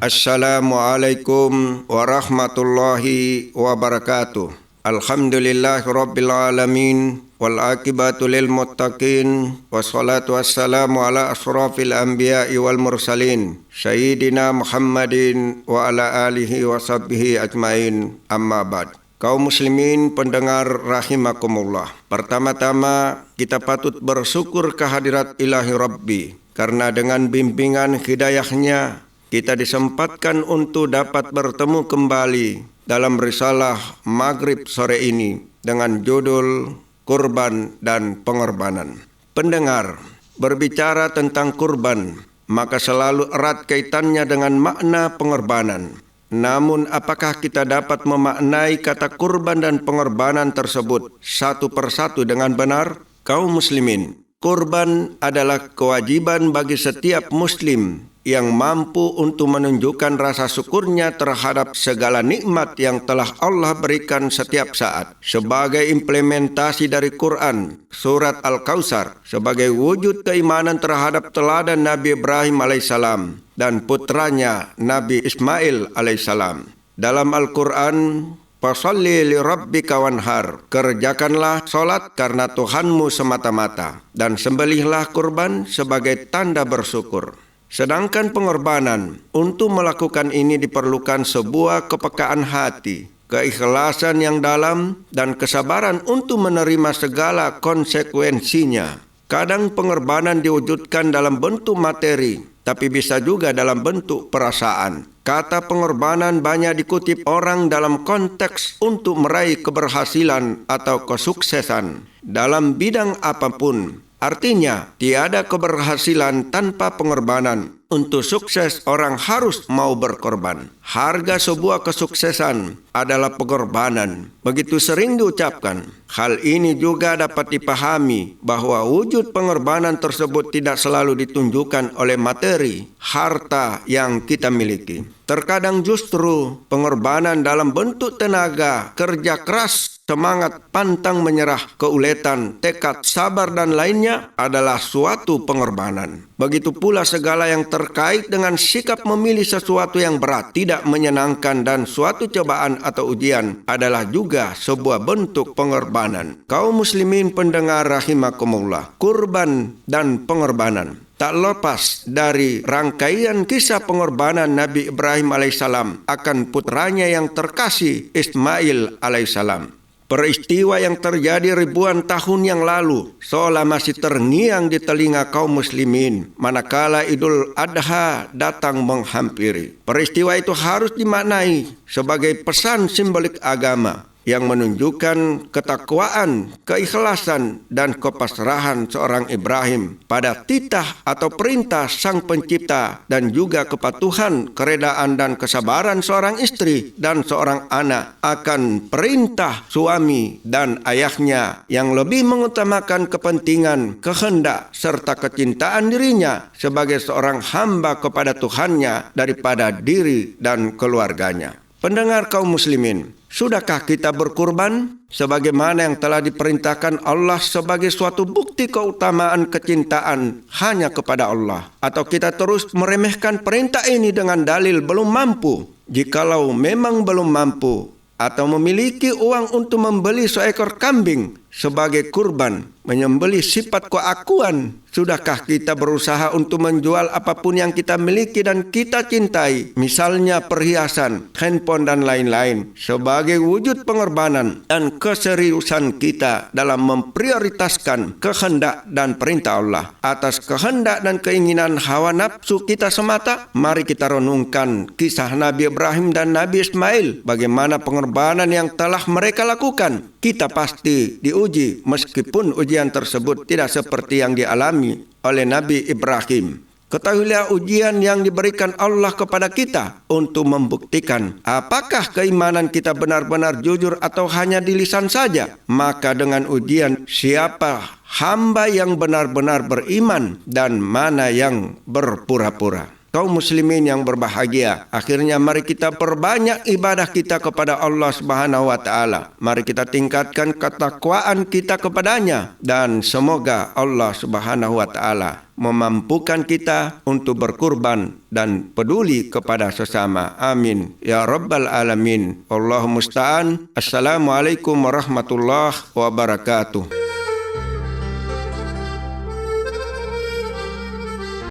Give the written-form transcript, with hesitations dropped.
Assalamualaikum warahmatullahi wabarakatuh. Alhamdulillahirabbil alamin wal aqibatu lil muttaqin wassalatu wassalamu ala asrafil anbiya'i wal mursalin sayyidina Muhammadin wa ala alihi wa sahbihi ajmain, amma ba'd. Kaum muslimin pendengar rahimakumullah, pertama-tama kita patut bersyukur kehadirat ilahi Rabbi, karena dengan bimbingan hidayahnya kita disempatkan untuk dapat bertemu kembali dalam risalah Maghrib sore ini dengan judul Kurban dan Pengorbanan. Pendengar, berbicara tentang kurban, maka selalu erat kaitannya dengan makna pengorbanan. Namun apakah kita dapat memaknai kata kurban dan pengorbanan tersebut satu persatu dengan benar? Kaum muslimin, kurban adalah kewajiban bagi setiap muslim yang mampu untuk menunjukkan rasa syukurnya terhadap segala nikmat yang telah Allah berikan setiap saat. Sebagai implementasi dari Quran, surat Al-Kautsar, sebagai wujud keimanan terhadap teladan Nabi Ibrahim alaihissalam dan putranya Nabi Ismail alaihissalam. Dalam Al-Quran, Fasholli li rabbika wanhar, kerjakanlah solat karena Tuhanmu semata-mata, dan sembelihlah kurban sebagai tanda bersyukur. Sedangkan pengorbanan, untuk melakukan ini diperlukan sebuah kepekaan hati, keikhlasan yang dalam, dan kesabaran untuk menerima segala konsekuensinya. Kadang pengorbanan diwujudkan dalam bentuk materi, tapi bisa juga dalam bentuk perasaan. Kata pengorbanan banyak dikutip orang dalam konteks untuk meraih keberhasilan atau kesuksesan dalam bidang apapun. Artinya, tiada keberhasilan tanpa pengorbanan. Untuk sukses, orang harus mau berkorban. Harga sebuah kesuksesan adalah pengorbanan. Begitu sering diucapkan. Hal ini juga dapat dipahami bahwa wujud pengorbanan tersebut tidak selalu ditunjukkan oleh materi, harta yang kita miliki. Terkadang justru pengorbanan dalam bentuk tenaga, kerja keras, semangat, pantang menyerah, keuletan, tekad, sabar, dan lainnya adalah suatu pengorbanan. Begitu pula segala yang terkait dengan sikap memilih sesuatu yang berat, tidak menyenangkan, dan suatu cobaan atau ujian adalah juga sebuah bentuk pengorbanan. Kaum muslimin pendengar rahimakumullah, kurban dan pengorbanan tak lepas dari rangkaian kisah pengorbanan Nabi Ibrahim alaihissalam akan putranya yang terkasih Ismail alaihissalam. Peristiwa yang terjadi ribuan tahun yang lalu seolah masih terngiang di telinga kaum muslimin manakala Idul Adha datang menghampiri. Peristiwa itu harus dimaknai sebagai pesan simbolik agama yang menunjukkan ketakwaan, keikhlasan, dan kepasrahan seorang Ibrahim pada titah atau perintah Sang Pencipta, dan juga kepatuhan, keredaan, dan kesabaran seorang istri dan seorang anak akan perintah suami dan ayahnya yang lebih mengutamakan kepentingan, kehendak, serta kecintaan dirinya sebagai seorang hamba kepada Tuhannya daripada diri dan keluarganya. Pendengar kaum muslimin, sudahkah kita berkurban sebagaimana yang telah diperintahkan Allah sebagai suatu bukti keutamaan kecintaan hanya kepada Allah? Atau kita terus meremehkan perintah ini dengan dalil belum mampu? Jikalau memang belum mampu atau memiliki uang untuk membeli seekor kambing sebagai kurban, menyembelih sifat keakuan, sudahkah kita berusaha untuk menjual apapun yang kita miliki dan kita cintai, misalnya perhiasan, handphone, dan lain-lain, sebagai wujud pengorbanan dan keseriusan kita dalam memprioritaskan kehendak dan perintah Allah atas kehendak dan keinginan hawa nafsu kita semata? Mari kita renungkan kisah Nabi Ibrahim dan Nabi Ismail, bagaimana pengorbanan yang telah mereka lakukan. Kita pasti diuji, meskipun ujian tersebut tidak seperti yang dialami oleh Nabi Ibrahim. Ketahuilah ujian yang diberikan Allah kepada kita untuk membuktikan apakah keimanan kita benar-benar jujur atau hanya di lisan saja. Maka dengan ujian, siapa hamba yang benar-benar beriman dan mana yang berpura-pura. kaum muslimin yang berbahagia. Akhirnya mari kita perbanyak ibadah kita kepada Allah Subhanahu wa taala. Mari kita tingkatkan ketakwaan kita kepadanya dan semoga Allah Subhanahu wa taala memampukan kita untuk berkurban dan peduli kepada sesama. Amin ya rabbal alamin. Allahumma musta'an. Assalamualaikum warahmatullahi wabarakatuh.